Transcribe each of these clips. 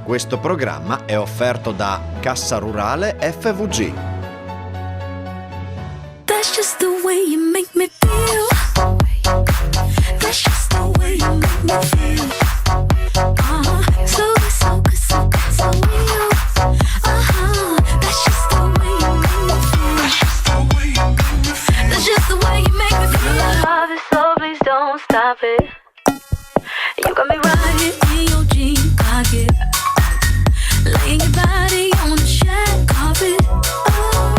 Questo programma è offerto da Cassa Rurale FVG. That's just the way you make me feel. That's just the way you make me feel. So good, so good, so good, so real. That's just the way you make me feel. That's just the way you make me feel. I love it, so please don't stop it. You got me right here in your jean pocket, laying your body on the shag carpet. Oh,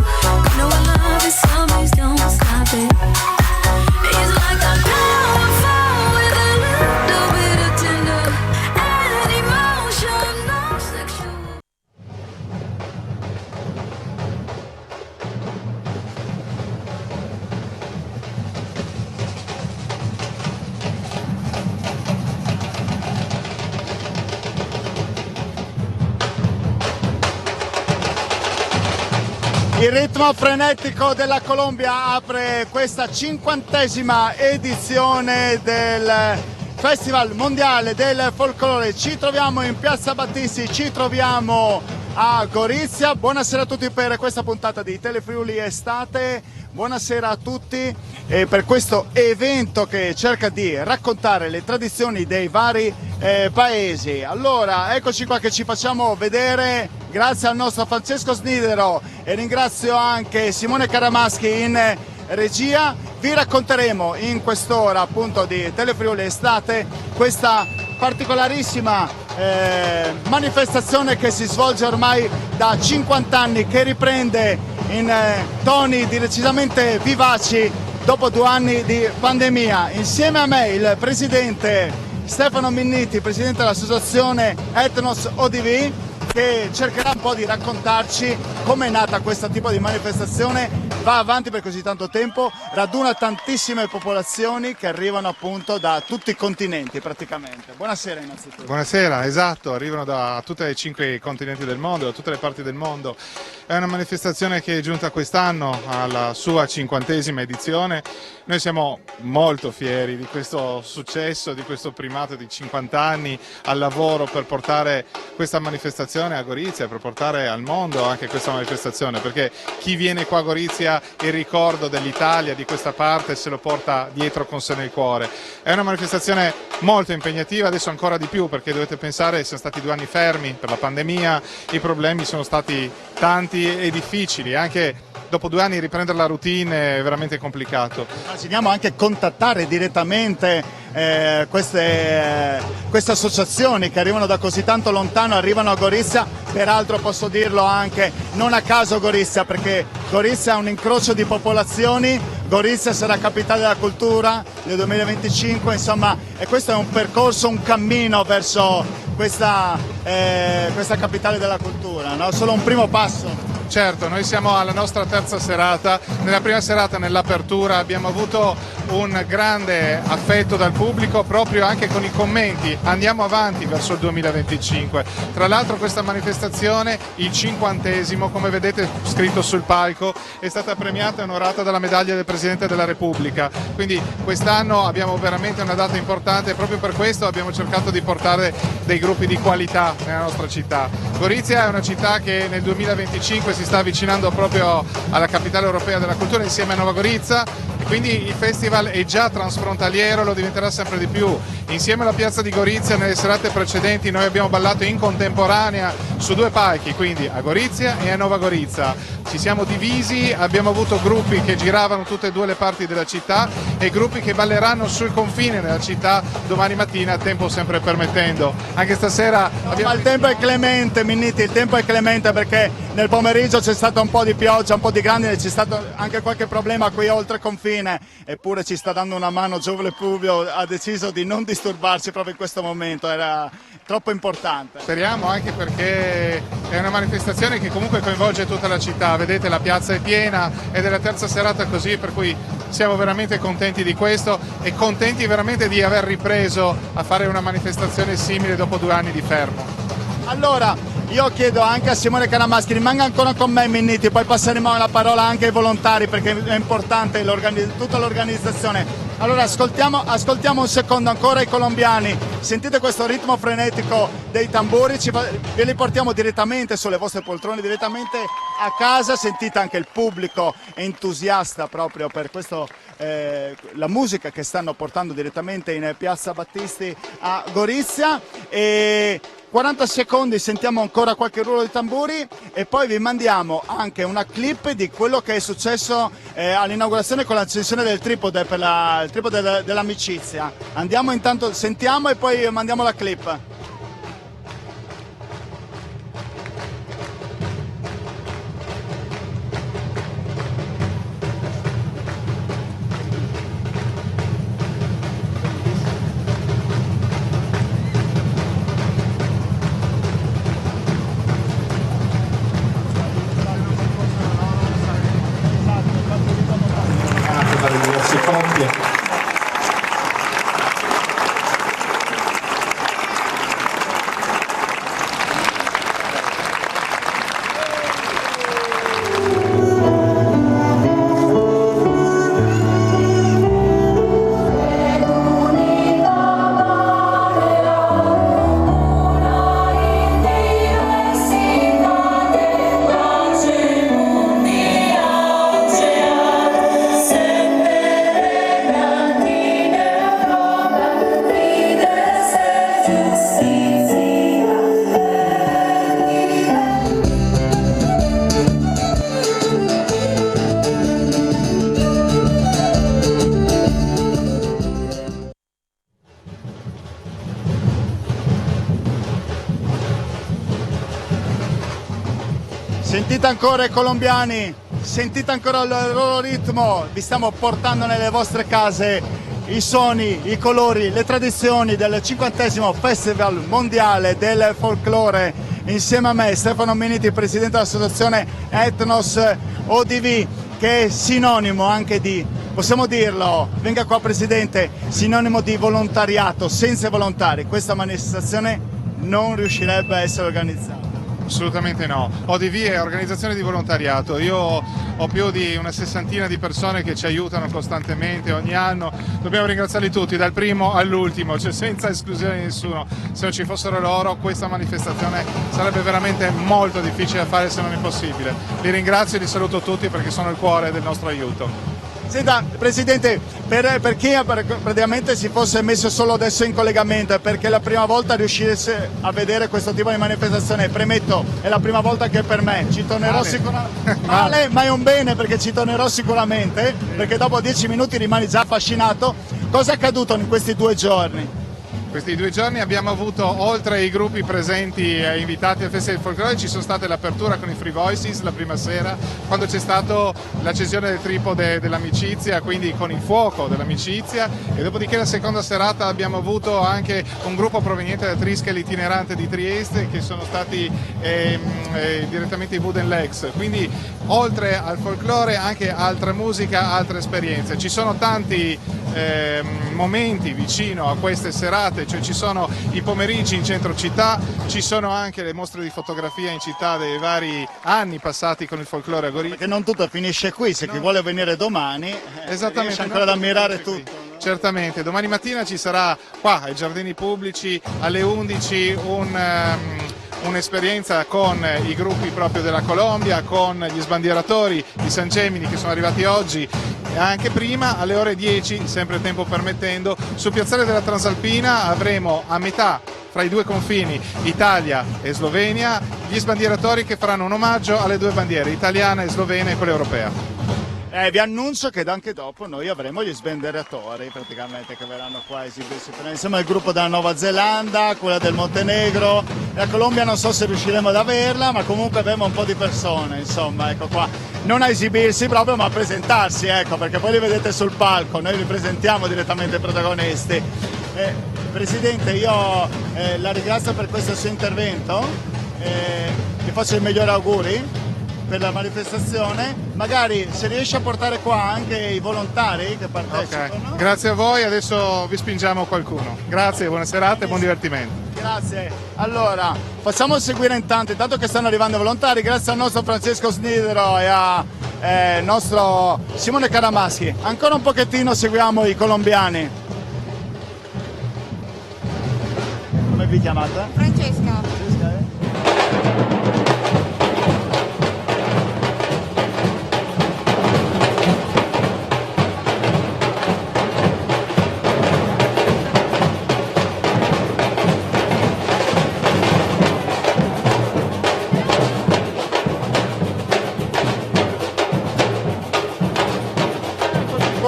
you know I love it, so please don't stop it. It's like I'm powerful with a little bit of tender and emotional sexual. Il ritmo frenetico della Colombia apre questa 50ª edizione del Festival Mondiale del Folklore. Ci troviamo in Piazza Battisti, ci troviamo a Gorizia. Buonasera a tutti per questa puntata di Telefriuli Estate. Buonasera a tutti per questo evento che cerca di raccontare le tradizioni dei vari paesi. Allora, eccoci qua che ci facciamo vedere grazie al nostro Francesco Snidero e ringrazio anche Simone Caramaschi in regia. Vi racconteremo in quest'ora appunto di Telefriuli Estate questa particolarissima manifestazione che si svolge ormai da 50 anni, che riprende in toni decisamente vivaci dopo 2 anni di pandemia. Insieme a me il presidente Stefano Minniti, presidente dell'associazione Ethnos ODV, che cercherà un po' di raccontarci come è nata questo tipo di manifestazione. Va avanti per così tanto tempo, raduna tantissime popolazioni che arrivano appunto da tutti i continenti praticamente. Buonasera innanzitutto. Buonasera, esatto, arrivano da tutti e 5 i continenti del mondo, da tutte le parti del mondo. È una manifestazione che è giunta quest'anno alla sua 50ª edizione. Noi siamo molto fieri di questo successo, di questo primato di 50 anni al lavoro per portare questa manifestazione a Gorizia, per portare al mondo anche questa manifestazione, perché chi viene qua a Gorizia il ricordo dell'Italia, di questa parte, se lo porta dietro con sé nel cuore. È una manifestazione molto impegnativa, adesso ancora di più, perché dovete pensare che siamo stati 2 anni fermi per la pandemia, i problemi sono stati tanti e difficili, anche dopo 2 anni riprendere la routine è veramente complicato. Immaginiamo anche contattare direttamente queste associazioni che arrivano da così tanto lontano, arrivano a Gorizia. Peraltro posso dirlo anche, non a caso Gorizia, perché Gorizia è un incrocio di popolazioni. Gorizia sarà capitale della cultura nel 2025, insomma, e questo è un percorso, un cammino verso questa capitale della cultura, no? Solo un primo passo. Certo, noi siamo alla nostra 3ª serata. Nella prima serata, nell'apertura, abbiamo avuto un grande affetto dal pubblico proprio anche con i commenti. Andiamo avanti verso il 2025. Tra l'altro questa manifestazione, il 50°, come vedete scritto sul palco, è stata premiata e onorata dalla medaglia del Presidente della Repubblica. Quindi quest'anno abbiamo veramente una data importante e proprio per questo abbiamo cercato di portare dei gruppi di qualità nella nostra città. Gorizia è una città che nel 2025 si sta avvicinando proprio alla capitale europea della cultura insieme a Nova Gorica, e quindi il festival è già transfrontaliero, lo diventerà sempre di più. Insieme alla piazza di Gorizia nelle serate precedenti noi abbiamo ballato in contemporanea su 2 palchi, quindi a Gorizia e a Nova Gorica. Ci siamo divisi, abbiamo avuto gruppi che giravano tutte e 2 le parti della città e gruppi che balleranno sul confine della città domani mattina, tempo sempre permettendo. Anche stasera Ma il tempo è clemente, Minniti, il tempo è clemente, perché nel pomeriggio c'è stato un po' di pioggia, un po' di grandine, c'è stato anche qualche problema qui oltre confine, eppure ci sta dando una mano Giovane Publio, ha deciso di non disturbarci proprio in questo momento, era troppo importante. Speriamo, anche perché è una manifestazione che comunque coinvolge tutta la città, vedete la piazza è piena ed è la 3ª serata così, per cui siamo veramente contenti di questo e contenti veramente di aver ripreso a fare una manifestazione simile dopo 2 anni di fermo. Allora, io chiedo anche a Simone Caramaschi, rimanga ancora con me Minniti, poi passeremo la parola anche ai volontari perché è importante tutta l'organizzazione. Allora ascoltiamo un secondo ancora i colombiani, sentite questo ritmo frenetico dei tamburi, ve li portiamo direttamente sulle vostre poltrone, direttamente a casa, sentite anche il pubblico entusiasta proprio per questo, la musica che stanno portando direttamente in Piazza Battisti a Gorizia. E 40 secondi sentiamo ancora qualche rullo di tamburi e poi vi mandiamo anche una clip di quello che è successo all'inaugurazione con l'accensione del tripode per il tripode dell'amicizia. Andiamo intanto, sentiamo e poi mandiamo la clip. dalle diverse coppie. Sentite ancora i colombiani, sentite ancora il loro ritmo, vi stiamo portando nelle vostre case i suoni, i colori, le tradizioni del 50° Festival Mondiale del Folklore. Insieme a me Stefano Minniti, presidente dell'associazione Ethnos ODV, che è sinonimo anche di, possiamo dirlo, venga qua presidente, sinonimo di volontariato. Senza volontari questa manifestazione non riuscirebbe a essere organizzata. Assolutamente no. ODV è organizzazione di volontariato. Io ho più di una sessantina di persone che ci aiutano costantemente ogni anno. Dobbiamo ringraziarli tutti, dal primo all'ultimo, cioè senza esclusione di nessuno. Se non ci fossero loro, questa manifestazione sarebbe veramente molto difficile da fare, se non impossibile. Li ringrazio e li saluto tutti perché sono il cuore del nostro aiuto. Senta, Presidente, per chi praticamente si fosse messo solo adesso in collegamento e perché la prima volta riuscisse a vedere questo tipo di manifestazione, premetto, è la prima volta che per me, ci tornerò sicuramente, male, ma è un bene perché ci tornerò sicuramente, perché dopo 10 minuti rimani già affascinato. Cosa è accaduto in questi 2 giorni? Questi 2 giorni abbiamo avuto, oltre ai gruppi presenti e invitati al Festival Folklore, ci sono state l'apertura con i Free Voices la prima sera, quando c'è stata l'accensione del tripode dell'amicizia, quindi con il fuoco dell'amicizia, e dopodiché la seconda serata abbiamo avuto anche un gruppo proveniente da Triskel itinerante di Trieste, che sono stati direttamente i Wooden Legs. Quindi oltre al folklore anche altra musica, altre esperienze. Ci sono tanti momenti vicino a queste serate, cioè ci sono i pomeriggi in centro città, ci sono anche le mostre di fotografia in città dei vari anni passati con il folklore a Gorizia. Perché non tutto finisce qui, se chi vuole venire domani riesce ancora ad ammirare tutto. Certamente, domani mattina ci sarà qua ai Giardini Pubblici alle 11 un'esperienza con i gruppi proprio della Colombia, con gli sbandieratori di San Gemini che sono arrivati oggi, e anche prima alle ore 10, sempre tempo permettendo, sul piazzale della Transalpina avremo a metà fra i 2 confini, Italia e Slovenia, gli sbandieratori che faranno un omaggio alle 2 bandiere, italiana e slovena, e quella europea. Vi annuncio che anche dopo noi avremo gli sbandieratori praticamente che verranno qua a esibirsi insieme al gruppo della Nuova Zelanda, quella del Montenegro, la Colombia non so se riusciremo ad averla, ma comunque avremo un po' di persone, insomma, ecco qua, non a esibirsi proprio ma a presentarsi, ecco, perché poi li vedete sul palco, noi li presentiamo direttamente ai protagonisti. Presidente, io la ringrazio per questo suo intervento, vi faccio i migliori auguri per la manifestazione, magari se riesce a portare qua anche i volontari che partecipano. Okay. Grazie a voi, adesso vi spingiamo qualcuno. Grazie, buona serata e buon divertimento. Grazie. Allora, facciamo seguire intanto che stanno arrivando i volontari, grazie al nostro Francesco Snidero e a nostro Simone Caramaschi. Ancora un pochettino seguiamo i colombiani. Come vi chiamate? Francesca.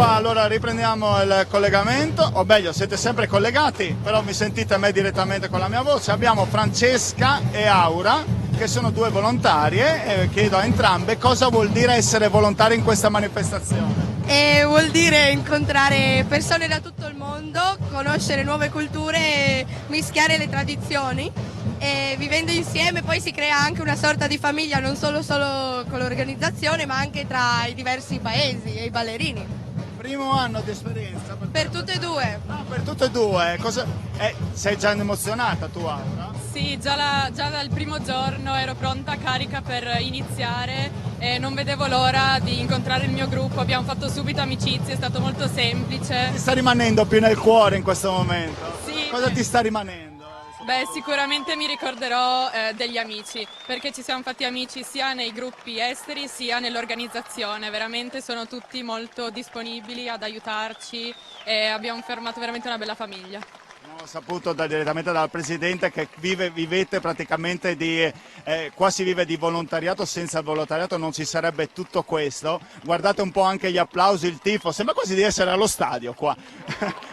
Allora riprendiamo il collegamento, o meglio siete sempre collegati, però mi sentite me direttamente con la mia voce. Abbiamo Francesca e Aura che sono due volontarie e chiedo a entrambe cosa vuol dire essere volontari in questa manifestazione. Vuol dire incontrare persone da tutto il mondo, conoscere nuove culture e mischiare le tradizioni. E vivendo insieme poi si crea anche una sorta di famiglia, non solo con l'organizzazione ma anche tra i diversi paesi e i ballerini. Primo anno di esperienza? Per tutte e due. Ah, per tutte e due. Sei già emozionata tu, Aura? Sì, già dal primo giorno ero pronta, carica per iniziare e non vedevo l'ora di incontrare il mio gruppo. Abbiamo fatto subito amicizie, è stato molto semplice. Ti sta rimanendo più nel cuore in questo momento? Sì. Cosa ti sta rimanendo? Beh, sicuramente mi ricorderò degli amici, perché ci siamo fatti amici sia nei gruppi esteri sia nell'organizzazione. Veramente sono tutti molto disponibili ad aiutarci e abbiamo formato veramente una bella famiglia. Ho saputo direttamente dal Presidente che vivete praticamente qua si vive di volontariato, senza il volontariato non ci sarebbe tutto questo. Guardate un po' anche gli applausi, il tifo, sembra quasi di essere allo stadio qua,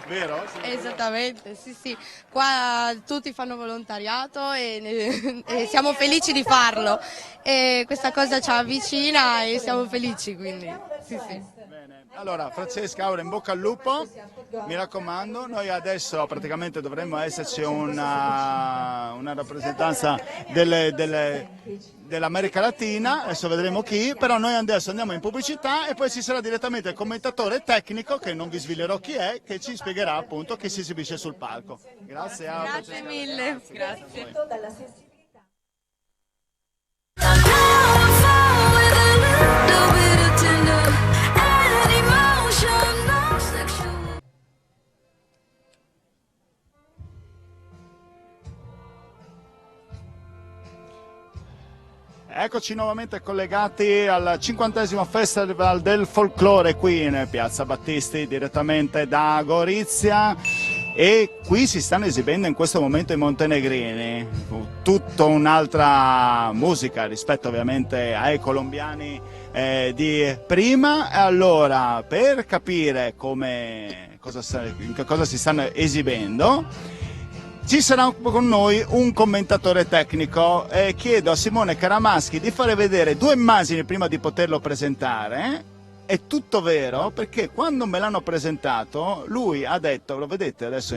vero? Esattamente, sì. Qua tutti fanno volontariato e siamo felici di farlo. E questa cosa ci avvicina e siamo felici, quindi sì. Bene. Allora, Francesca, Aura, in bocca al lupo, mi raccomando, noi adesso praticamente dovremmo esserci una rappresentanza dell'America Latina, adesso vedremo chi, però noi adesso andiamo in pubblicità e poi ci sarà direttamente il commentatore tecnico, che non vi svelerò chi è, che ci spiegherà appunto chi si esibisce sul palco. Grazie, Aura. Grazie mille. Grazie. Eccoci nuovamente collegati al 50° Festival del Folklore qui in Piazza Battisti, direttamente da Gorizia, e qui si stanno esibendo in questo momento i montenegrini, tutta un'altra musica rispetto ovviamente ai colombiani di prima. Allora, per capire in che cosa si stanno esibendo, ci sarà con noi un commentatore tecnico. Chiedo a Simone Caramaschi di fare vedere due immagini prima di poterlo presentare. È tutto vero, perché quando me l'hanno presentato lui ha detto, lo vedete adesso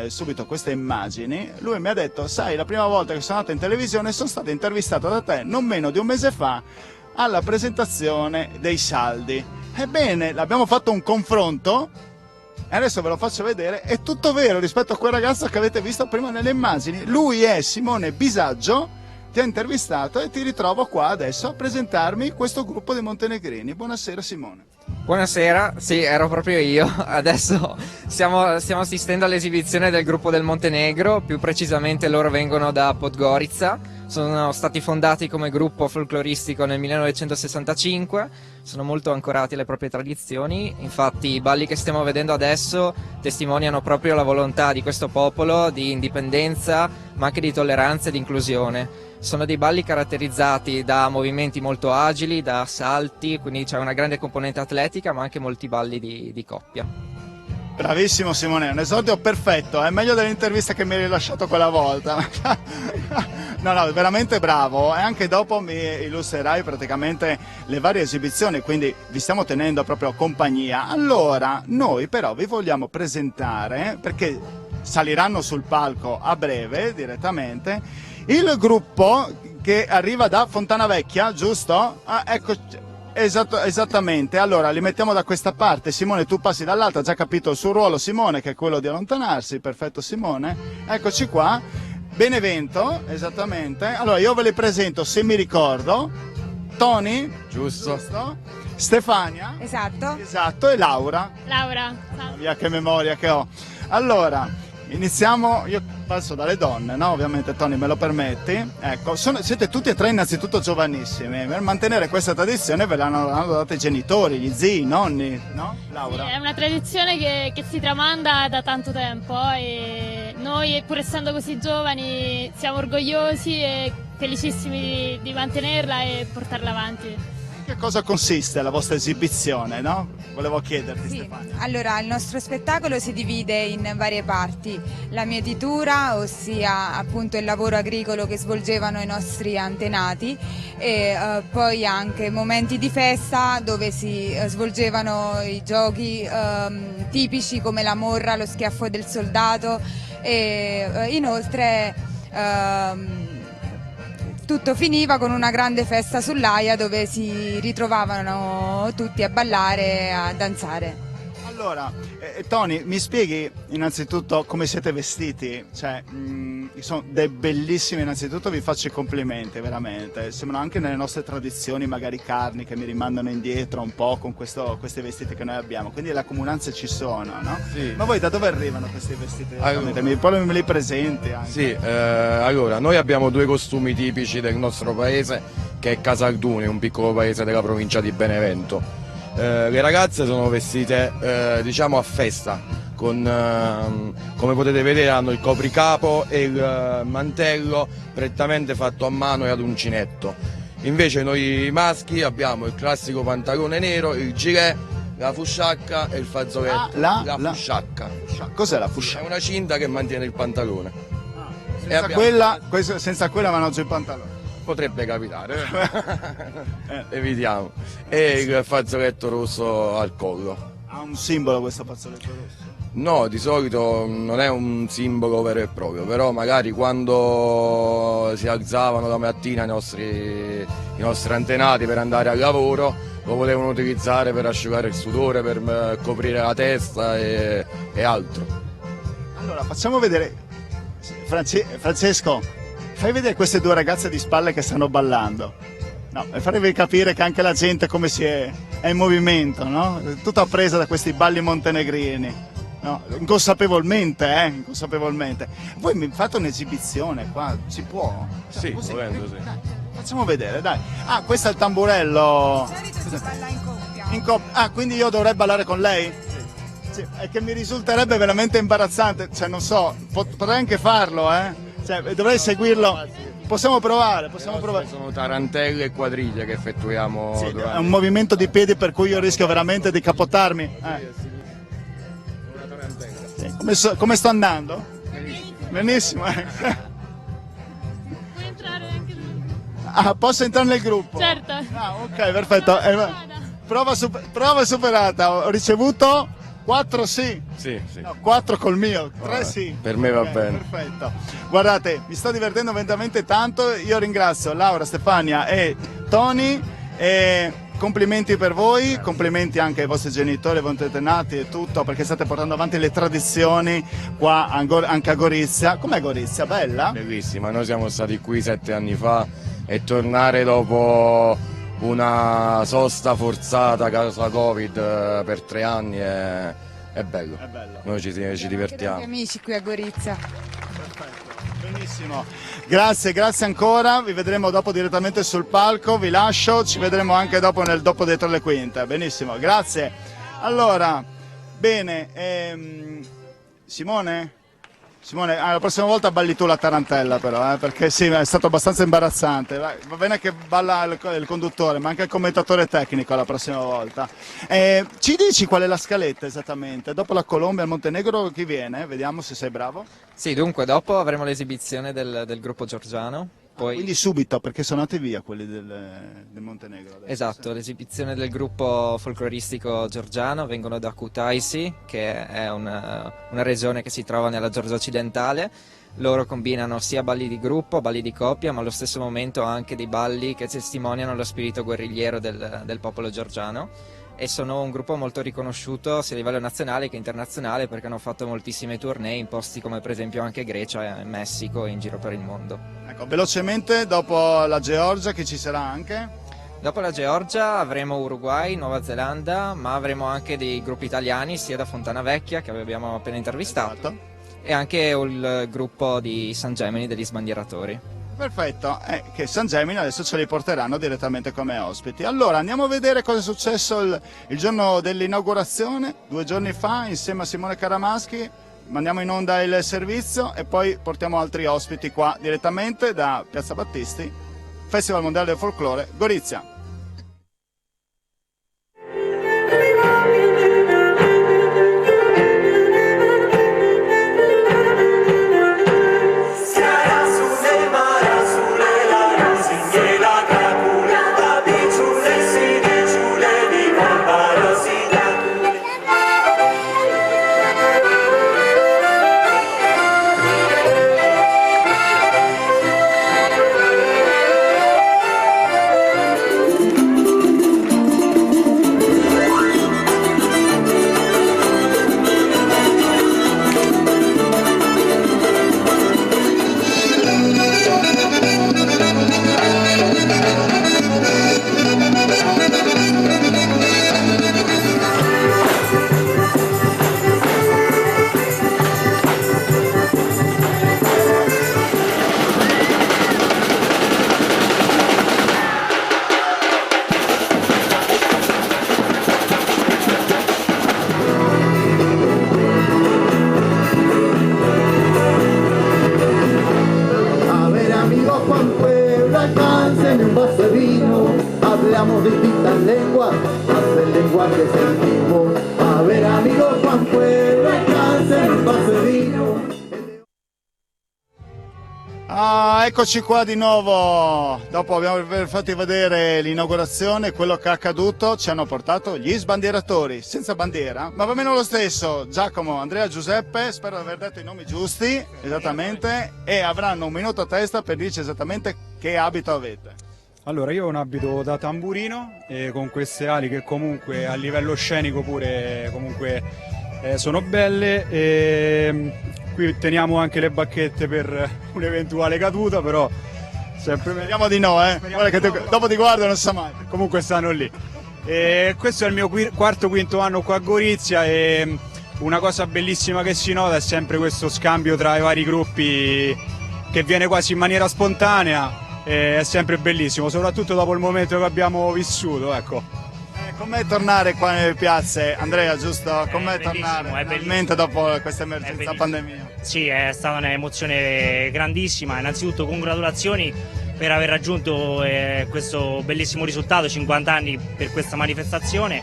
subito queste immagini, lui mi ha detto: sai, la prima volta che sono andato in televisione sono stato intervistato da te non meno di un mese fa alla presentazione dei Saldi. Ebbene, abbiamo fatto un confronto e adesso ve lo faccio vedere. È tutto vero rispetto a quel ragazzo che avete visto prima nelle immagini. Lui è Simone Bisaggio, ti ha intervistato e ti ritrovo qua adesso a presentarmi questo gruppo di montenegrini. Buonasera Simone. Buonasera, sì, ero proprio io. Adesso stiamo assistendo all'esibizione del gruppo del Montenegro, più precisamente loro vengono da Podgorica. Sono stati fondati come gruppo folcloristico nel 1965, sono molto ancorati alle proprie tradizioni, infatti i balli che stiamo vedendo adesso testimoniano proprio la volontà di questo popolo di indipendenza, ma anche di tolleranza e di inclusione. Sono dei balli caratterizzati da movimenti molto agili, da salti, quindi c'è una grande componente atletica, ma anche molti balli di coppia. Bravissimo Simone, un esordio perfetto, è meglio dell'intervista che mi hai rilasciato quella volta. No, veramente bravo, e anche dopo mi illustrerai praticamente le varie esibizioni, quindi vi stiamo tenendo proprio compagnia. Allora, noi però vi vogliamo presentare, perché saliranno sul palco a breve direttamente, il gruppo che arriva da Fontana Vecchia, giusto? Ecco. Esattamente, allora li mettiamo da questa parte. Simone, tu passi dall'altra, già capito il suo ruolo Simone, che è quello di allontanarsi. Perfetto Simone, eccoci qua. Benevento, esattamente. Allora io ve li presento, se mi ricordo. Tony? Giusto. Stefania? Esatto, e Laura? Laura. Via che memoria che ho. Allora, iniziamo, io passo dalle donne, no? Ovviamente Tony me lo permetti. Ecco, siete tutti e tre innanzitutto giovanissimi. Per mantenere questa tradizione ve l'hanno data i genitori, gli zii, i nonni, no? Laura? Sì, è una tradizione che si tramanda da tanto tempo e noi, pur essendo così giovani, siamo orgogliosi e felicissimi di mantenerla e portarla avanti. Che cosa consiste la vostra esibizione, no? Volevo chiederti, Sì, Stefania. allora il nostro spettacolo si divide in varie parti: la mietitura, ossia appunto il lavoro agricolo che svolgevano i nostri antenati, e poi anche momenti di festa dove si svolgevano i giochi tipici come la morra, lo schiaffo del soldato, e inoltre tutto finiva con una grande festa sull'Aia dove si ritrovavano tutti a ballare e a danzare. Allora, Tony, mi spieghi innanzitutto come siete vestiti? Cioè, sono dei bellissimi, innanzitutto vi faccio i complimenti, veramente. Sembrano anche nelle nostre tradizioni, magari carni, che mi rimandano indietro un po' con questi vestiti che noi abbiamo. Quindi le comunanze ci sono, no? Sì. Ma voi da dove arrivano questi vestiti? Allora. Poi me li presenti anche. Sì, allora, noi abbiamo due costumi tipici del nostro paese, che è Casalduni, un piccolo paese della provincia di Benevento. Le ragazze sono vestite diciamo a festa, come potete vedere hanno il copricapo e il mantello prettamente fatto a mano e ad uncinetto. Invece noi maschi abbiamo il classico pantalone nero, il gilet, la fusciacca e il fazzoletto. La fusciacca. Cos'è la È fusciacca? una cinta che mantiene il pantalone. Senza quella vanno giù i pantaloni. Potrebbe capitare, evitiamo. E il fazzoletto rosso al collo. Ha un simbolo questo fazzoletto rosso? No, di solito non è un simbolo vero e proprio, però magari quando si alzavano la mattina i nostri antenati per andare al lavoro lo volevano utilizzare per asciugare il sudore, per coprire la testa e altro. Allora, facciamo vedere. Francesco, fai vedere queste due ragazze di spalle che stanno ballando. No, e farvi capire che anche la gente come è in movimento, no? Tutta presa da questi balli montenegrini. No, inconsapevolmente, inconsapevolmente. Voi mi fate un'esibizione qua, si può? Sì, volendo sì. Dai, facciamo vedere, dai. Ah, questo è il tamburello. Di solito si balla in coppia. Ah, quindi io dovrei ballare con lei? Sì, è che mi risulterebbe veramente imbarazzante, cioè non so, potrei anche farlo, Cioè, dovrei seguirlo. Possiamo provare. Sono tarantelle e quadriglie che effettuiamo Sì, durante... è un movimento di piedi per cui io rischio veramente di capottarmi. Sì. Come sto andando? Benissimo. Puoi entrare anche tu? Ah, posso entrare nel gruppo? Certo. Ah, ok, perfetto. Prova superata. Ho ricevuto 4 sì. Sì. No, 4 col mio, 3 sì. Per me va Ok, bene. Perfetto. Guardate, mi sto divertendo veramente tanto. Io ringrazio Laura, Stefania e Tony. E complimenti per voi, complimenti anche ai vostri genitori, ai vostri antenati e tutto, perché state portando avanti le tradizioni qua anche a Gorizia. Com'è Gorizia? Bella? Bellissima, noi siamo stati qui 7 anni fa e tornare dopo una sosta forzata a causa Covid per 3 anni è bello. È bello. Noi ci divertiamo. Tanti amici qui a Gorizia. Benissimo, grazie ancora, vi vedremo dopo direttamente sul palco, vi lascio, ci vedremo anche dopo nel dopo dietro le quinte, benissimo, grazie. Allora, bene, Simone, la prossima volta balli tu la tarantella però, perché sì, è stato abbastanza imbarazzante. Va bene che balla il conduttore, ma anche il commentatore tecnico la prossima volta. Ci dici qual è la scaletta esattamente? Dopo la Colombia e il Montenegro chi viene? Vediamo se sei bravo. Sì, dunque dopo avremo l'esibizione del gruppo georgiano. Poi... Quindi subito, perché sono andati via quelli del Montenegro adesso. Esatto, l'esibizione del gruppo folcloristico georgiano, vengono da Kutaisi, che è una regione che si trova nella Georgia occidentale. Loro combinano sia balli di gruppo, balli di coppia, ma allo stesso momento anche dei balli che testimoniano lo spirito guerrigliero del popolo georgiano. E sono un gruppo molto riconosciuto sia a livello nazionale che internazionale, perché hanno fatto moltissime tournée in posti come per esempio anche Grecia, Messico e in giro per il mondo. Ecco, velocemente dopo la Georgia chi ci sarà anche? Dopo la Georgia avremo Uruguay, Nuova Zelanda, ma avremo anche dei gruppi italiani sia da Fontana Vecchia, che abbiamo appena intervistato, e anche il gruppo di San Gemini degli sbandieratori. Perfetto, che San Gemini adesso ce li porteranno direttamente come ospiti. Allora andiamo a vedere cosa è successo il giorno dell'inaugurazione, 2 giorni fa, insieme a Simone Caramaschi. Mandiamo in onda il servizio e poi portiamo altri ospiti qua direttamente da Piazza Battisti, Festival Mondiale del Folklore, Gorizia. Hablamos distintas lenguas, hacen lenguaje sentimos. A ver amigos, Juan Pueblo alcanza en un vaso de vino. Eccoci qua di nuovo. Dopo abbiamo fatti vedere l'inaugurazione, quello che è accaduto, ci hanno portato gli sbandieratori, senza bandiera, ma va bene lo stesso. Giacomo, Andrea, Giuseppe, spero di aver detto i nomi giusti, esattamente, e avranno un minuto a testa per dirci esattamente che abito avete. Allora, io ho un abito da tamburino con queste ali che comunque a livello scenico pure comunque sono belle, e qui teniamo anche le bacchette per un'eventuale caduta, però sempre speriamo di no, Guarda che dopo ti guardo non si sa mai. Comunque stanno lì. Questo è il mio quinto anno qua a Gorizia e una cosa bellissima che si nota è sempre questo scambio tra i vari gruppi che viene quasi in maniera spontanea. È sempre bellissimo, soprattutto dopo il momento che abbiamo vissuto, ecco. Com'è tornare qua nelle piazze, Andrea, giusto? Com'è tornare finalmente dopo questa emergenza pandemia? Sì, è stata un'emozione grandissima, innanzitutto congratulazioni per aver raggiunto questo bellissimo risultato, 50 anni per questa manifestazione.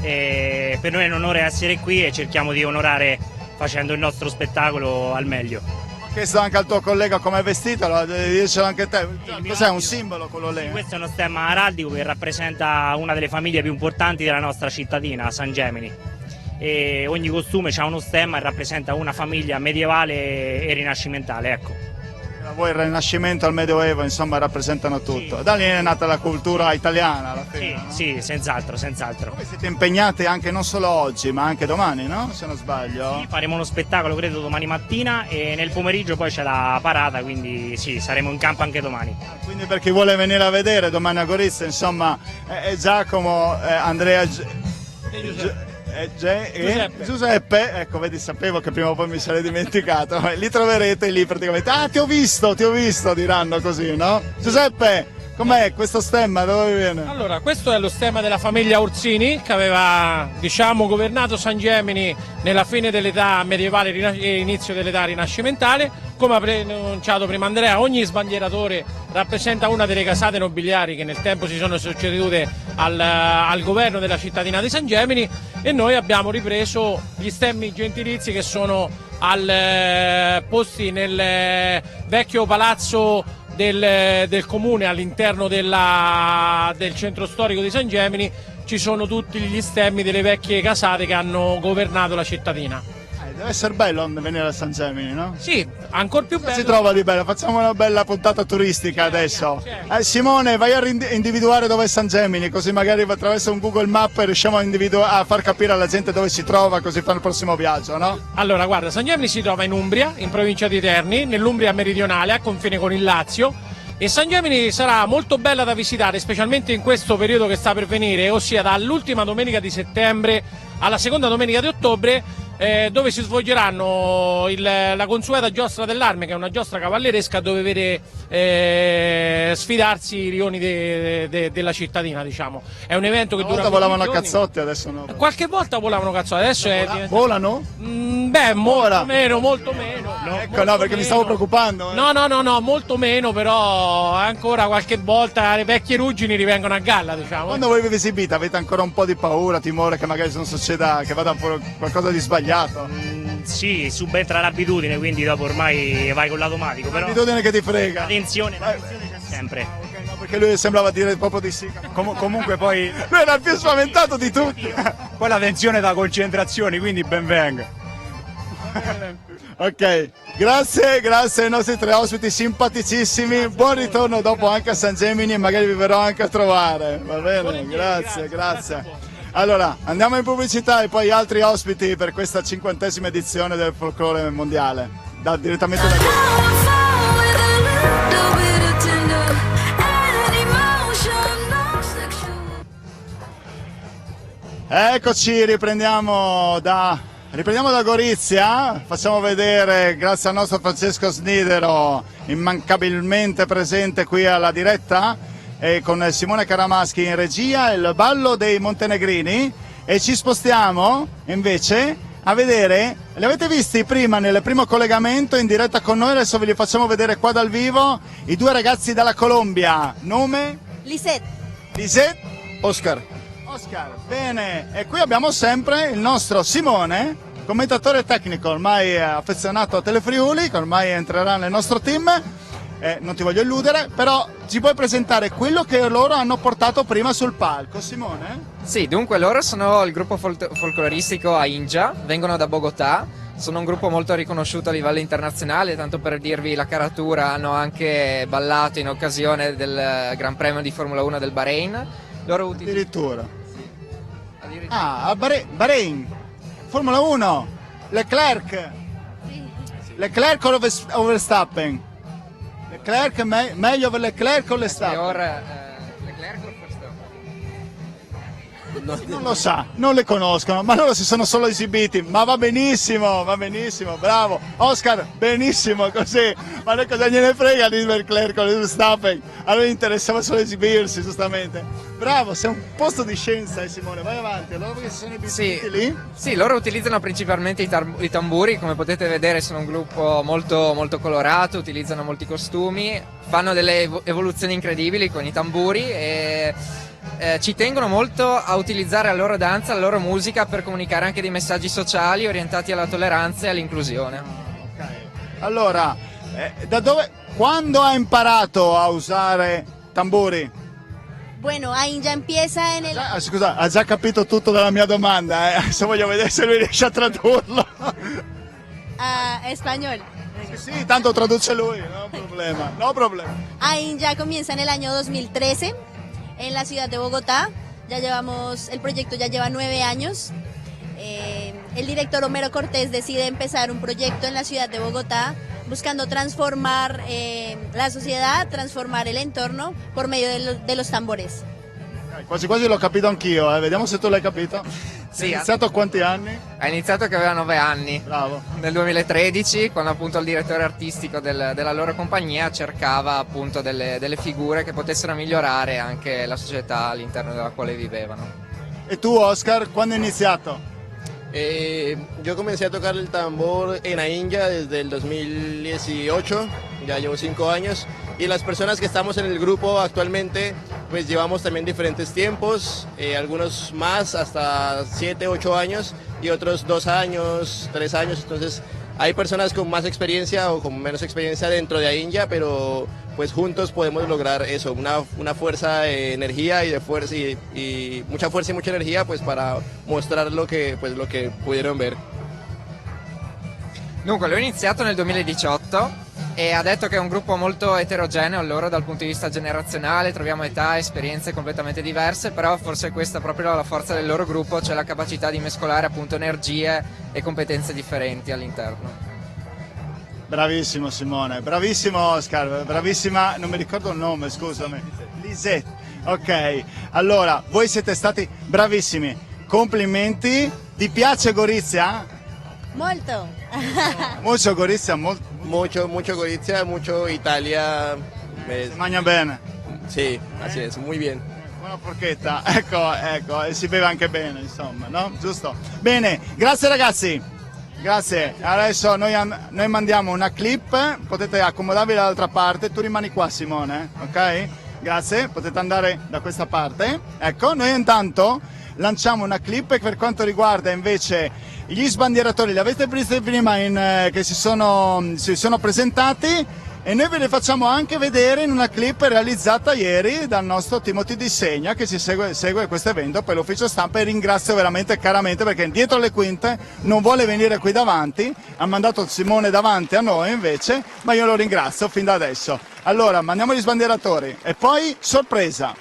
Per noi è un onore essere qui e cerchiamo di onorare facendo il nostro spettacolo al meglio. Ho chiesto anche al tuo collega come è vestito, devi dircelo anche te. Cos'è un simbolo quello lì? Sì, questo è uno stemma araldico che rappresenta una delle famiglie più importanti della nostra cittadina, San Gemini. E ogni costume ha uno stemma e rappresenta una famiglia medievale e rinascimentale, ecco. Voi il Rinascimento al Medioevo, insomma, rappresentano tutto. Sì. Da lì è nata la cultura italiana alla fine. Sì, no? Sì, senz'altro. Voi siete impegnati anche non solo oggi, ma anche domani, no? Se non sbaglio. Sì, faremo uno spettacolo credo domani mattina e nel pomeriggio poi c'è la parata, quindi sì, saremo in campo anche domani. Quindi per chi vuole venire a vedere domani a Gorizia, insomma, Giacomo, Andrea Giuseppe, ecco, vedi, sapevo che prima o poi mi sarei dimenticato. Li troverete lì praticamente. Ah, ti ho visto, diranno così, no? Giuseppe, com'è questo stemma? Da dove viene? Allora, questo è lo stemma della famiglia Orsini che aveva, diciamo, governato San Gemini nella fine dell'età medievale e inizio dell'età rinascimentale. Come ha preannunciato prima Andrea, ogni sbandieratore rappresenta una delle casate nobiliari che nel tempo si sono succedute al governo della cittadina di San Gemini, e noi abbiamo ripreso gli stemmi gentilizi che sono posti nel vecchio palazzo del comune all'interno del centro storico di San Gemini. Ci sono tutti gli stemmi delle vecchie casate che hanno governato la cittadina. Deve essere bello venire a San Gemini, no? Sì, ancora più bello. Si trova di bello, facciamo una bella puntata turistica adesso. Simone, vai a individuare dove è San Gemini, così magari attraverso un Google Map riusciamo a far capire alla gente dove si trova, così fa il prossimo viaggio, no? Allora, guarda, San Gemini si trova in Umbria, in provincia di Terni, nell'Umbria meridionale, a confine con il Lazio. E San Gemini sarà molto bella da visitare, specialmente in questo periodo che sta per venire, ossia dall'ultima domenica di settembre alla seconda domenica di ottobre, dove si svolgeranno la consueta giostra dell'Arme, che è una giostra cavalleresca dove vede sfidarsi i rioni della cittadina, diciamo. È un evento che Una dura volta volavano a 15 giorni. cazzotti, adesso no. Qualche volta volavano cazzotti, adesso è Volano? beh, molto meno, molto meno. Ecco, no, perché mi stavo preoccupando. No, molto meno, però ancora qualche volta le vecchie ruggini rivengono a galla, diciamo. Quando voi vi esibite avete ancora un po' di paura, timore che magari non succeda, che vada qualcosa di sbagliato? Sì, subentra l'abitudine, quindi dopo ormai vai con l'automatico. Però L'abitudine che ti frega. la tensione c'è sempre. No, perché lui sembrava dire proprio di sì. Comunque poi Lui era il più spaventato di tutti. poi la tensione da concentrazioni, quindi ben venga. Ok, grazie ai nostri 3 ospiti simpaticissimi. Buon ritorno dopo anche a San Gemini e magari vi verrò anche a trovare. Va bene? Grazie. Allora, andiamo in pubblicità e poi altri ospiti per questa 50ª edizione del folklore mondiale. Direttamente da Eccoci, riprendiamo da Gorizia, facciamo vedere, grazie al nostro Francesco Snidero, immancabilmente presente qui alla diretta, e con Simone Caramaschi in regia, il ballo dei montenegrini, e ci spostiamo invece a vedere, li avete visti prima nel primo collegamento in diretta con noi, adesso ve li facciamo vedere qua dal vivo, i 2 ragazzi dalla Colombia, nome? Lisette? Oscar. Bene, e qui abbiamo sempre il nostro Simone, commentatore tecnico, ormai affezionato a Telefriuli, che ormai entrerà nel nostro team. Non ti voglio illudere, però ci puoi presentare quello che loro hanno portato prima sul palco, Simone? Sì, dunque loro sono il gruppo folcloristico Ainja, vengono da Bogotà, sono un gruppo molto riconosciuto a livello internazionale, tanto per dirvi la caratura hanno anche ballato in occasione del Gran Premio di Formula 1 del Bahrain. Loro Addirittura. Ah, a Bahrain, Formula 1, Leclerc o Verstappen? Leclerc, meglio per Leclerc o Verstappen? Leclerc o Verstappen? Non lo sa, non le conoscono, ma loro si sono solo esibiti, ma va benissimo, bravo. Oscar, benissimo così, ma noi cosa gliene frega di Leclerc o Verstappen? A noi interessava solo esibirsi, giustamente. Bravo, sei un posto di scienza, Simone, vai avanti. Allora che si sono esibiti lì? Sì, loro utilizzano principalmente i tamburi, come potete vedere sono un gruppo molto, molto colorato, utilizzano molti costumi, fanno delle evoluzioni incredibili con i tamburi e ci tengono molto a utilizzare la loro danza, la loro musica per comunicare anche dei messaggi sociali orientati alla tolleranza e all'inclusione. Ok. Allora, quando ha imparato a usare tamburi? Bueno, Ainja empieza en el... Scusa, ha già capito tutto dalla mia domanda, adesso voglio vedere se lui riesce a tradurlo. Español. Sì, tanto traduce lui, no problema. Ainja comienza en el año 2013 en la ciudad de Bogotá. El proyecto ya lleva 9 años. El director Homero Cortés decide empezar un proyecto en la ciudad de Bogotá buscando transformar la sociedad, transformar el entorno por medio de los tambores. Quasi l'ho capito anch'io, vediamo se tu l'hai capito. Sì, ha iniziato a quanti anni? Ha iniziato che aveva 9 anni. Bravo. Nel 2013, quando appunto il direttore artistico della loro compagnia cercava appunto delle figure che potessero migliorare anche la società all'interno della quale vivevano. E tu, Oscar, quando hai iniziato? Yo comencé a tocar el tambor en Ainja desde el 2018, ya llevo 5 años, y las personas que estamos en el grupo actualmente pues llevamos también diferentes tiempos, algunos más hasta 7, 8 años y otros 2 años, 3 años, entonces hay personas con más experiencia o con menos experiencia dentro de Ainja, pero pues juntos podemos lograr eso, una fuerza de energía y de fuerza y mucha fuerza y mucha energía pues para mostrar lo que pudieron ver. Dunque, l'ho iniziato nel 2018 e ha detto che è un gruppo molto eterogeneo loro dal punto di vista generazionale, troviamo età e esperienze completamente diverse, però forse questa è proprio la forza del loro gruppo, cioè la capacità di mescolare appunto energie e competenze differenti all'interno. Bravissimo Simone, bravissimo Oscar, bravissima, non mi ricordo il nome, scusami. Lisette. Ok, allora, voi siete stati bravissimi, complimenti. Ti piace Gorizia? Molto. Mucho Gorizia, Mucho Gorizia, mucho Italia. Se mangia bene. Sí, así es, muy bien. Buona porchetta, ecco, e si beve anche bene, insomma, no? Giusto? Bene, grazie ragazzi, grazie. Adesso noi mandiamo una clip, potete accomodarvi dall'altra parte, tu rimani qua Simone, ok? Grazie, potete andare da questa parte. Ecco, noi intanto lanciamo una clip per quanto riguarda invece gli sbandieratori, li avete visti prima che si sono presentati. E noi ve le facciamo anche vedere in una clip realizzata ieri dal nostro Timothy Disegna, che ci segue questo evento per l'ufficio stampa, e ringrazio veramente caramente perché dietro le quinte non vuole venire qui davanti, ha mandato Simone davanti a noi invece, ma io lo ringrazio fin da adesso. Allora mandiamo gli sbandieratori e poi sorpresa.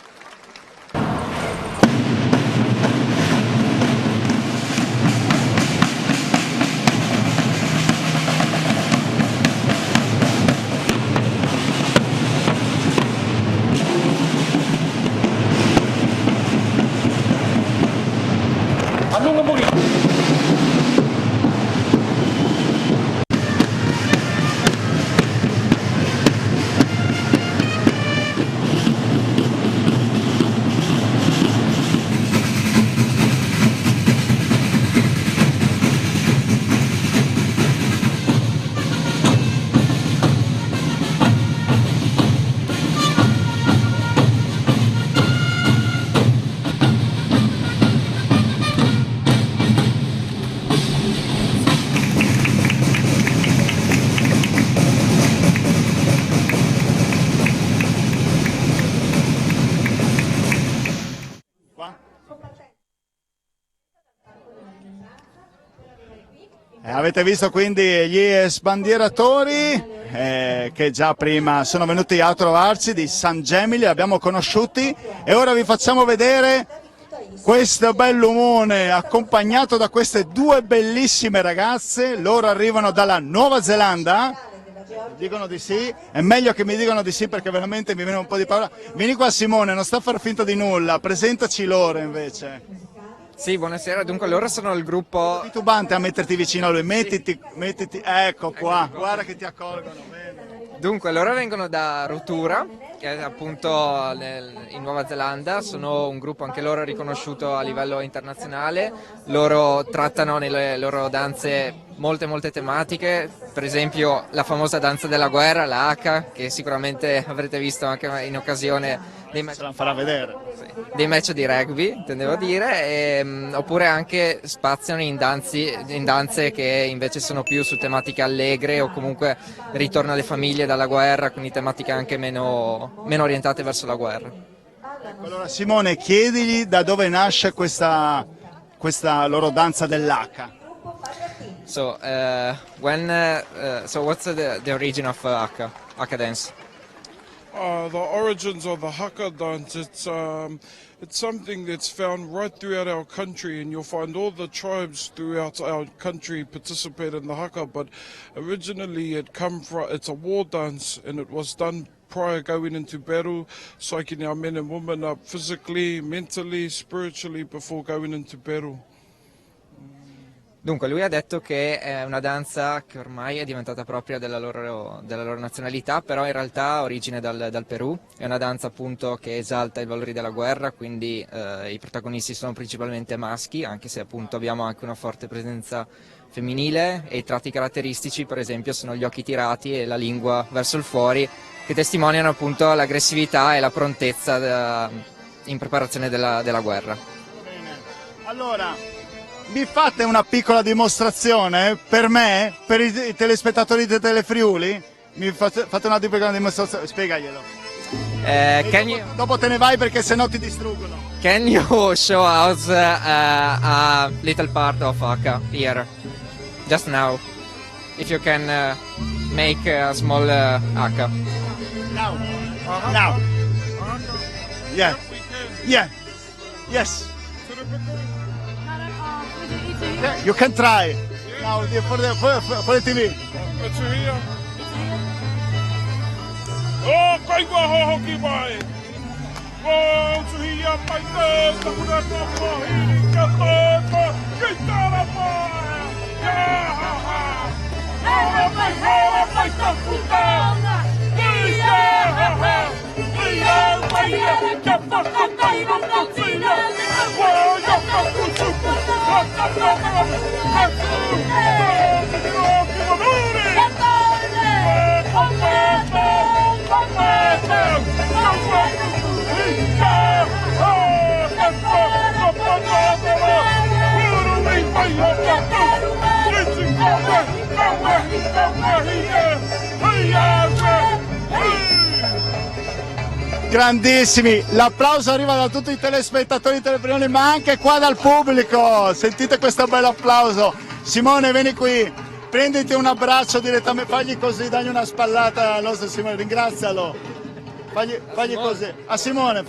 Avete visto quindi gli sbandieratori che già prima sono venuti a trovarci di San Gemili, li abbiamo conosciuti e ora vi facciamo vedere questo bell'umone accompagnato da queste due bellissime ragazze. Loro arrivano dalla Nuova Zelanda, dicono di sì, è meglio che mi dicano di sì perché veramente mi viene un po' di paura. Vieni qua Simone, non sta a far finta di nulla, presentaci loro invece. Sì, buonasera, dunque loro sono il gruppo... Titubante a metterti vicino a lui, mettiti, ecco qua, guarda che ti accolgono, bene. Dunque, loro vengono da Rotorua, che è appunto in Nuova Zelanda, sono un gruppo anche loro riconosciuto a livello internazionale, loro trattano nelle loro danze molte tematiche, per esempio la famosa danza della guerra, la haka, che sicuramente avrete visto anche in occasione dei match, se la farà vedere. Dei match di rugby, intendevo dire, oppure anche spaziano in danze che invece sono più su tematiche allegre o comunque ritorno alle famiglie dalla guerra, quindi tematiche anche meno orientate verso la guerra. Allora Simone, chiedigli da dove nasce questa loro danza dell'H. So, what's the origin of Haka dance? The origins of the Haka dance, it's something that's found right throughout our country, and you'll find all the tribes throughout our country participate in the Haka, but originally it's a war dance, and it was done prior going into battle, psyching our men and women up physically, mentally, spiritually before going into battle. Dunque lui ha detto che è una danza che ormai è diventata propria della loro nazionalità, però in realtà ha origine dal Perù, è una danza appunto che esalta i valori della guerra, quindi i protagonisti sono principalmente maschi, anche se appunto abbiamo anche una forte presenza femminile, e i tratti caratteristici per esempio sono gli occhi tirati e la lingua verso il fuori, che testimoniano appunto l'aggressività e la prontezza in preparazione della guerra. Bene. Allora, mi fate una piccola dimostrazione per me, per i telespettatori di Telefriuli? Fate una piccola dimostrazione, spiegaglielo. Dopo te ne vai perché sennò ti distruggono. Can you show us a little part of Haka here, just now, if you can make a small Haka? Now. Yeah. Yes. You can try. Now for the TV. Oh, kaiwa hohoki mai. Oh, suhia mai te, takuna toko hili katoko, kitara mai. Ya ha ha. Hora mai takutana. Ya ha ha. Ya mai ya pakata ina katsina. Oh, ya pakutu. Pakata. Grandissimi, l'applauso arriva da tutti i telespettatori telefonici ma anche qua dal pubblico, sentite questo bel applauso. Simone, vieni qui, prenditi un abbraccio direttamente, fagli così, dagli una spallata al nostro Simone, ringrazialo, fagli così, a Simone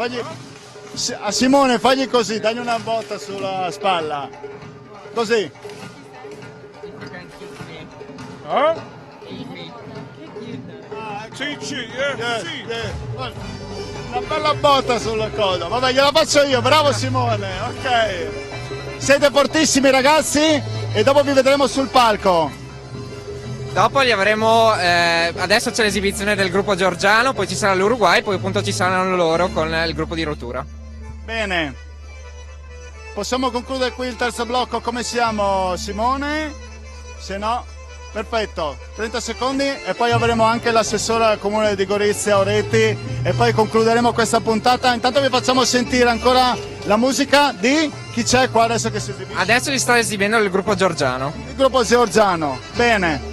fagli così, dagli una botta sulla spalla, così. Sì. Una bella botta sulla coda, vabbè gliela faccio io, bravo Simone, ok. Siete fortissimi ragazzi e dopo vi vedremo sul palco. Dopo li avremo, adesso c'è l'esibizione del gruppo georgiano, poi ci sarà l'Uruguay, poi appunto ci saranno loro con il gruppo di Rotura. Bene, possiamo concludere qui il terzo blocco, come siamo Simone? Se no, perfetto, 30 secondi e poi avremo anche l'assessore al comune di Gorizia Oretti e poi concluderemo questa puntata. Intanto vi facciamo sentire ancora la musica di chi c'è qua adesso che si esibisce? Adesso li sta esibendo il gruppo georgiano. Il gruppo georgiano, bene.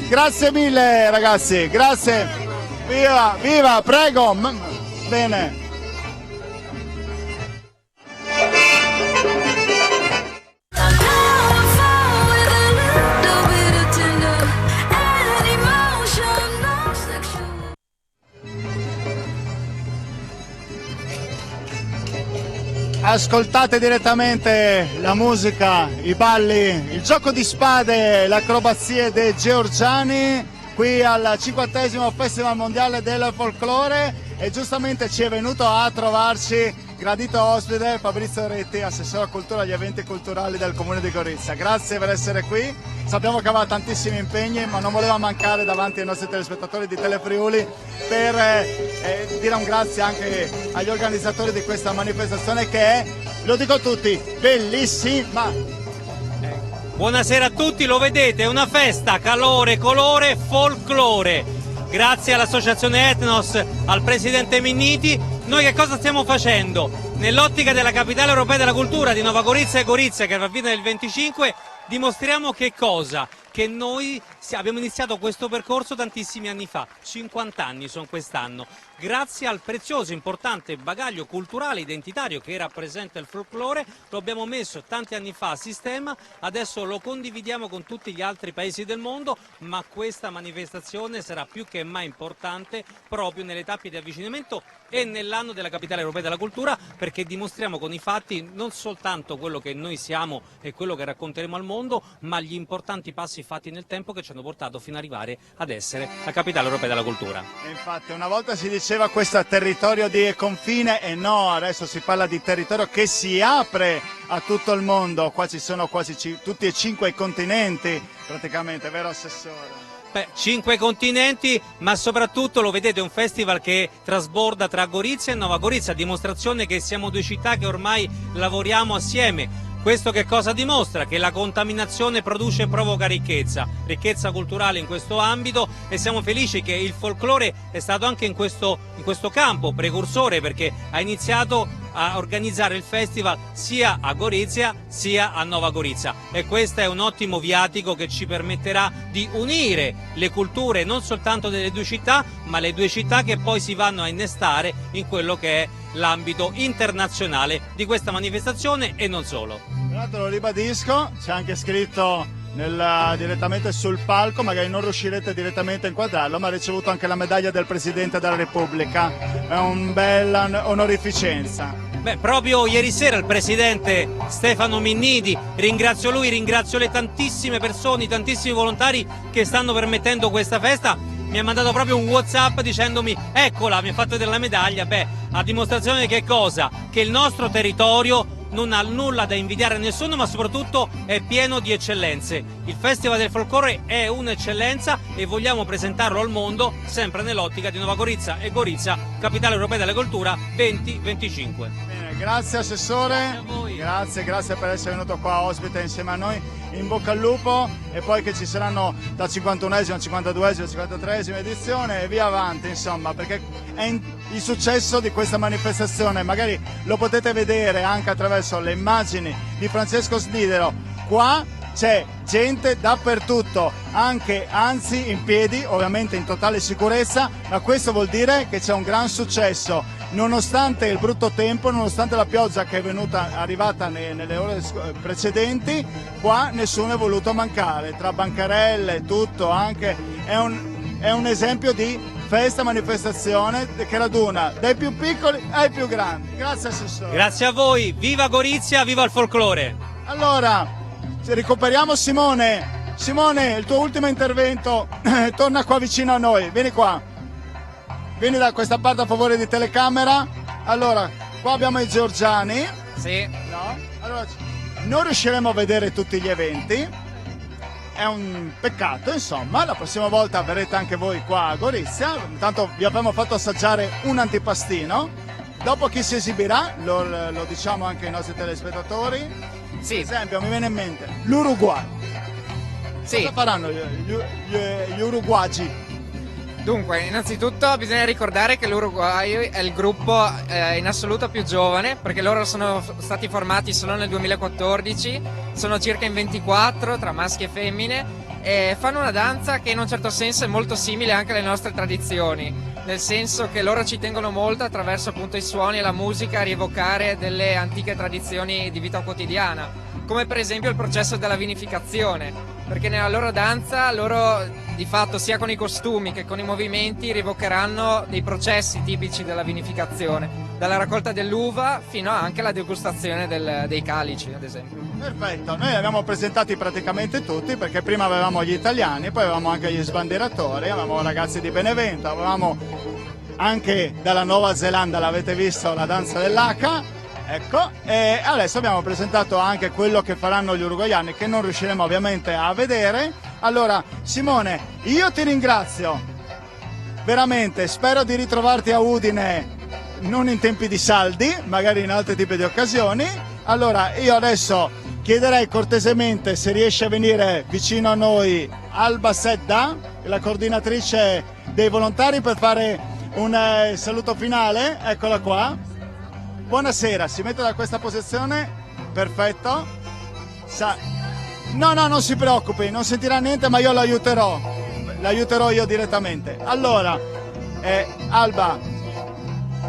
Grazie mille ragazzi, grazie. Viva, prego. Bene. Ascoltate direttamente la musica, i balli, il gioco di spade, le acrobazie dei georgiani qui al 50° Festival Mondiale del Folklore e giustamente ci è venuto a trovarci gradito ospite Fabrizio Oretti, assessore a cultura agli eventi culturali del comune di Gorizia. Grazie per essere qui, sappiamo che aveva tantissimi impegni ma non voleva mancare davanti ai nostri telespettatori di Telefriuli per dire un grazie anche agli organizzatori di questa manifestazione che è, lo dico a tutti, bellissima. Buonasera a tutti, lo vedete, è una festa, calore, colore, folklore. Grazie all'associazione Ethnos, al presidente Minniti, noi che cosa stiamo facendo? Nell'ottica della capitale europea della cultura di Nova Gorizia e Gorizia che va fino nel 25, dimostriamo che cosa? Che noi abbiamo iniziato questo percorso tantissimi anni fa, 50 anni sono quest'anno, grazie al prezioso, importante bagaglio culturale, identitario che rappresenta il folklore, lo abbiamo messo tanti anni fa a sistema, adesso lo condividiamo con tutti gli altri paesi del mondo, ma questa manifestazione sarà più che mai importante proprio nelle tappe di avvicinamento e nell'anno della capitale europea della cultura, perché dimostriamo con i fatti non soltanto quello che noi siamo e quello che racconteremo al mondo, ma gli importanti passi fatti nel tempo che ci hanno portato fino ad arrivare ad essere la capitale europea della cultura. E infatti una volta si diceva questo è territorio di confine e no, adesso si parla di territorio che si apre a tutto il mondo, qua ci sono quasi tutti e 5 i continenti praticamente, vero assessore? 5 continenti, ma soprattutto lo vedete è un festival che trasborda tra Gorizia e Nova Gorizia, a dimostrazione che siamo due città che ormai lavoriamo assieme. Questo che cosa dimostra? Che la contaminazione produce e provoca ricchezza culturale in questo ambito e siamo felici che il folklore è stato anche in questo campo precursore perché ha iniziato a organizzare il festival sia a Gorizia sia a Nova Gorizia e questo è un ottimo viatico che ci permetterà di unire le culture non soltanto delle due città ma le due città che poi si vanno a innestare in quello che è l'ambito internazionale di questa manifestazione e non solo. Tra l'altro lo ribadisco, c'è anche scritto direttamente sul palco, magari non riuscirete direttamente a inquadrarlo, ma ha ricevuto anche la medaglia del Presidente della Repubblica, è un bel onorificenza. Proprio ieri sera il Presidente Stefano Minniti, ringrazio lui, ringrazio le tantissime persone, i tantissimi volontari che stanno permettendo questa festa mi ha mandato proprio un WhatsApp dicendomi eccola, mi ha fatto vedere la medaglia. Beh, a dimostrazione di che cosa? Che il nostro territorio non ha nulla da invidiare a nessuno, ma soprattutto è pieno di eccellenze. Il Festival del Folklore è un'eccellenza e vogliamo presentarlo al mondo sempre nell'ottica di Nova Gorizia e Gorizia, capitale europea della cultura 2025. Bene, grazie Assessore, grazie per essere venuto qua ospite insieme a noi, in bocca al lupo, e poi che ci saranno la 51esima, 52esima, 53esima edizione e via avanti, insomma, perché è il successo di questa manifestazione, magari lo potete vedere anche attraverso le immagini di Francesco Snidero. Qua c'è gente dappertutto, anzi in piedi, ovviamente in totale sicurezza, ma questo vuol dire che c'è un gran successo. Nonostante il brutto tempo, nonostante la pioggia che è arrivata nelle ore precedenti, qua nessuno è voluto mancare, tra bancarelle, tutto, anche è un esempio di festa, manifestazione che raduna dai più piccoli ai più grandi. Grazie Assessore. Grazie a voi, viva Gorizia, viva il folklore. Allora, recuperiamo Simone. Simone, il tuo ultimo intervento, torna qua vicino a noi, vieni qua. Vieni da questa parte a favore di telecamera. Allora, qua abbiamo i georgiani. Sì. No? Allora, non riusciremo a vedere tutti gli eventi. È un peccato, insomma. La prossima volta verrete anche voi qua a Gorizia. Intanto vi abbiamo fatto assaggiare un antipastino. Dopo chi si esibirà, lo diciamo anche ai nostri telespettatori. Sì. Per esempio, mi viene in mente l'Uruguay. Sì. Cosa faranno gli uruguagi? Dunque, innanzitutto bisogna ricordare che l'Uruguay è il gruppo in assoluto più giovane, perché loro sono stati formati solo nel 2014, sono circa in 24 tra maschi e femmine e fanno una danza che in un certo senso è molto simile anche alle nostre tradizioni, nel senso che loro ci tengono molto attraverso appunto i suoni e la musica a rievocare delle antiche tradizioni di vita quotidiana, come per esempio il processo della vinificazione, perché nella loro danza loro di fatto sia con i costumi che con i movimenti rievocheranno dei processi tipici della vinificazione, dalla raccolta dell'uva fino anche alla degustazione dei calici, ad esempio. Perfetto, noi li abbiamo presentati praticamente tutti, perché prima avevamo gli italiani, poi avevamo anche gli sbandieratori, avevamo ragazzi di Benevento, avevamo anche dalla Nuova Zelanda, l'avete visto, la danza dell'Haka. Ecco, e adesso abbiamo presentato anche quello che faranno gli uruguayani, che non riusciremo ovviamente a vedere. Allora, Simone, io ti ringrazio, veramente, spero di ritrovarti a Udine, non in tempi di saldi, magari in altri tipi di occasioni. Allora, io adesso chiederei cortesemente se riesce a venire vicino a noi Alba Sedda, la coordinatrice dei volontari, per fare un saluto finale. Eccola qua. Buonasera, si mette da questa posizione, perfetto. No, non si preoccupi, non sentirà niente, ma io l'aiuterò io direttamente. Allora, Alba,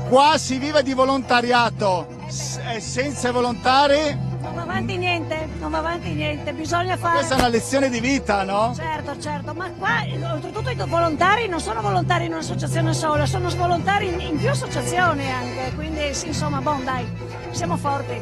qua si vive di volontariato, senza volontari non va avanti niente, bisogna fare... Questa è una lezione di vita, no? Certo, ma qua oltretutto i volontari non sono volontari in un'associazione sola, sono volontari in più associazioni anche, quindi sì, insomma, dai, siamo forti.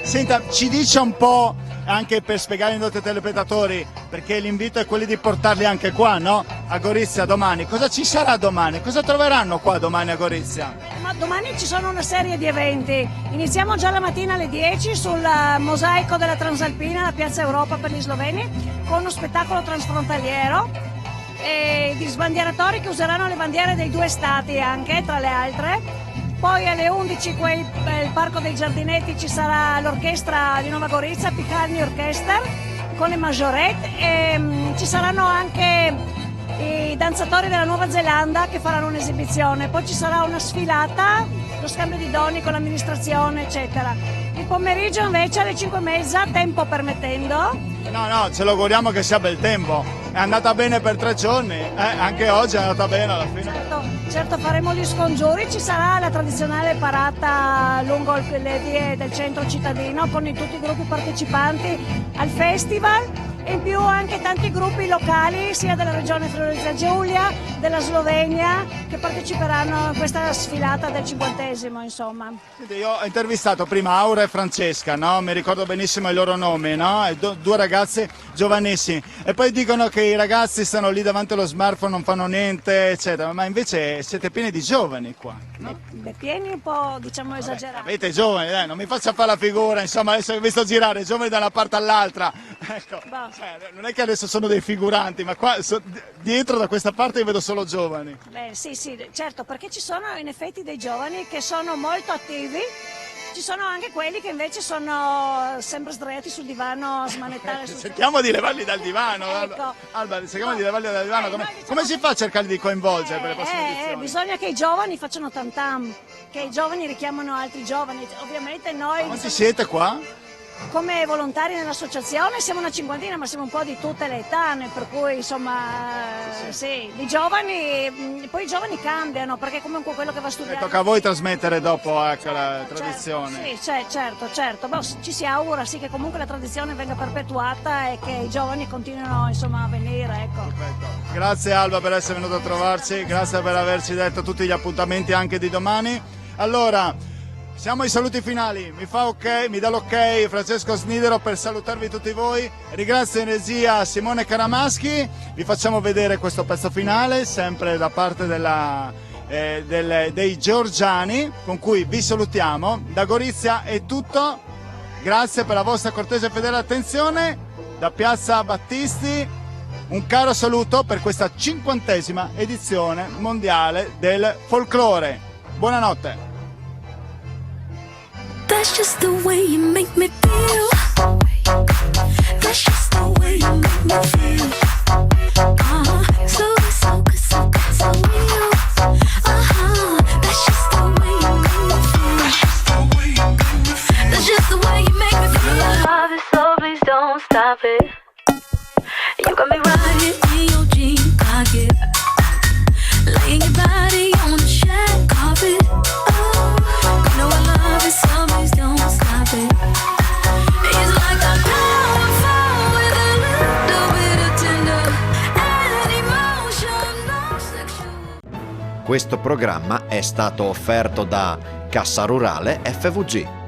Senta, ci dice un po', anche per spiegare ai nostri telespettatori, perché l'invito è quello di portarli anche qua, no? A Gorizia domani. Cosa ci sarà domani? Cosa troveranno qua domani a Gorizia? Ma domani ci sono una serie di eventi. Iniziamo già la mattina alle 10 sul mosaico della Transalpina, la Piazza Europa per gli sloveni, con uno spettacolo transfrontaliero e di sbandieratori che useranno le bandiere dei due stati anche, tra le altre. Poi alle 11 il Parco dei Giardinetti ci sarà l'orchestra di Nova Gorizia, Piccarni Orchestra, con le Majorette, e ci saranno anche i danzatori della Nuova Zelanda che faranno un'esibizione. Poi ci sarà una sfilata, lo scambio di doni con l'amministrazione, eccetera. Il pomeriggio invece alle 5:30, tempo permettendo. No, ce lo auguriamo che sia bel tempo. È andata bene per 3 giorni, anche oggi è andata bene alla fine. Certo, faremo gli scongiuri, ci sarà la tradizionale parata lungo le vie del centro cittadino con tutti i gruppi partecipanti al festival e in più anche tanti gruppi locali sia della regione Friuli-Venezia Giulia, della Slovenia, che parteciperanno a questa sfilata del 50°, insomma. Io ho intervistato prima Aura e Francesca, no? Mi ricordo benissimo i loro nomi, no? Due ragazzi giovanissimi, e poi dicono che i ragazzi stanno lì davanti allo smartphone, non fanno niente, eccetera, ma invece siete pieni di giovani qua, no? Beh, pieni un po', diciamo, esagerati. Avete giovani, non mi faccia fare la figura, insomma, adesso ho visto girare giovani da una parte all'altra, ecco, non è che adesso sono dei figuranti, ma qua dietro da questa parte io vedo solo giovani. Beh, sì, certo, perché ci sono in effetti dei giovani che sono molto attivi. Ci sono anche quelli che invece sono sempre sdraiati sul divano a smanettare sul... Cerchiamo di levarli dal divano, ecco. Alba, cerchiamo di levarli dal divano, come si fa a cercare di coinvolgere per le prossime edizioni? Bisogna che i giovani facciano tam tam, che i giovani richiamano altri giovani, ovviamente noi... Quanti siete qua? Come volontari nell'associazione siamo una cinquantina, ma siamo un po' di tutte le età, per cui insomma sì, i giovani, poi i giovani cambiano, perché comunque quello che va a studiare... Tocca a voi trasmettere dopo, ecco, la tradizione. Sì, certo. Beh, ci si augura sì che comunque la tradizione venga perpetuata e che i giovani continuino insomma a venire, ecco. Perfetto. Grazie Alba per essere venuta a trovarci, grazie per averci detto tutti gli appuntamenti anche di domani. Allora, siamo ai saluti finali, mi dà l'ok Francesco Snidero per salutarvi tutti voi, ringrazio in regia Simone Caramaschi, vi facciamo vedere questo pezzo finale, sempre da parte dei Georgiani, con cui vi salutiamo, da Gorizia è tutto, grazie per la vostra cortese e fedele attenzione, da Piazza Battisti un caro saluto per questa 50ª edizione mondiale del folklore, buonanotte. That's just the way you make me feel. That's just the way you make me feel. So good, so good, so good, so real. That's just the way you make me feel. That's just the way you make me feel. Love it, so please don't stop it. You got me riding in your jean pocket, laying your body on the shag carpet. You know I love it, so please don't stop it. It's like a powerful with a little bit of tender and emotion, no sexual. Questo programma è stato offerto da Cassa Rurale FVG.